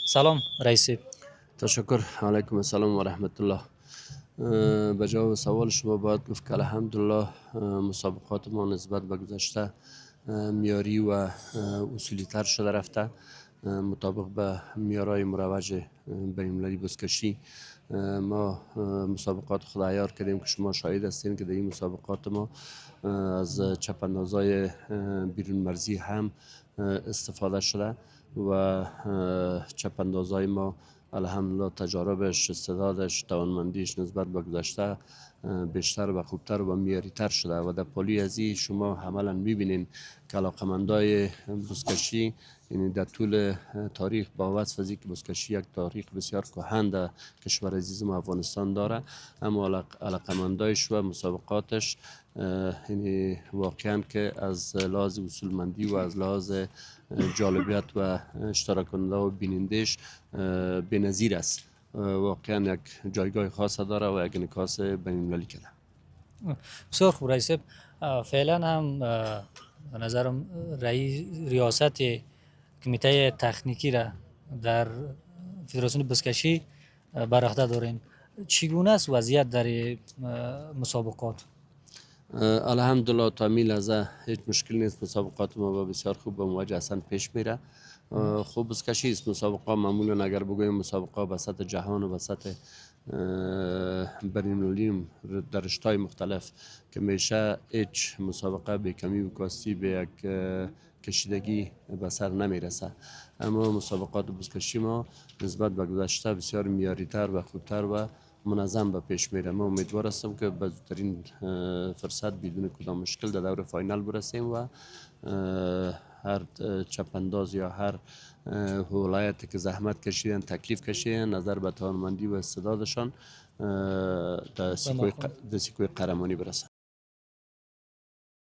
سلام رئیس. تشکر. علیکم السلام و رحمت الله. به جواب سوال شما باید گفت که الحمدلله مسابقات ما نسبت به گذشته میاری و اصولی تر شده رفته. مطابق به میارای مروج بین‌المللی بزکشی ما مسابقات خود عیار کردیم که شما شاهد هستین که در این مسابقات ما از چپاندازای بیرون مرزی هم استفاده شده و چپاندازای ما الحمدلله تجاربش، استعدادش، توانمندیش نسبت به گذشته بیشتر و خوبتر و معیاری تر شده و در پالی ازی شما عملا میبینین که علاقمندای بزکشی یعنی در طول تاریخ با وصف از که بزکشی یک تاریخ بسیار کهن در کشور عزیز ما افغانستان داره، اما علاقمندایش و مسابقاتش یعنی واقعا که از لحاظ اصولمندی و از لحاظ جالبیت و اشتراک کننده و بینندش بی‌نظیر است. واقعا یک جایگاه خاص داره و یک انعکاس بین‌المللی کرده. بسیار خوب رئیس. فعلا هم به نظرم ریاست کمیته تکنیکی را در فدراسیون بزکشی بر عهده دارین. چگونه است وضعیت در مسابقات؟ الحمدلله تا می لحظه هیچ مشکل نیست. مسابقات ما با بسیار خوب و مواجه اصلا پیش میره. خوب بزکشی است. مسابقه معمولا اگر بگویم مسابقه به سطح جهان و به سطح بین‌المللی در رشته‌های مختلف که میشه هیچ مسابقه به کمی و کاستی به یک کشیدگی به سر نمیرسه، اما مسابقات بزکشی ما نسبت به گذشته بسیار معیاری‌تر و خوبتر و منظم به پیش میره. من امیدوار هستم که به زودترین فرصت بدون کدام مشکل در دور فاینال برسیم و هر چپانداز یا هر ولایتی که زحمت کشیدن، تکلیف کشیدن، نظر به توانمندی و استعدادشان در سیکوی قهرمانی برسند.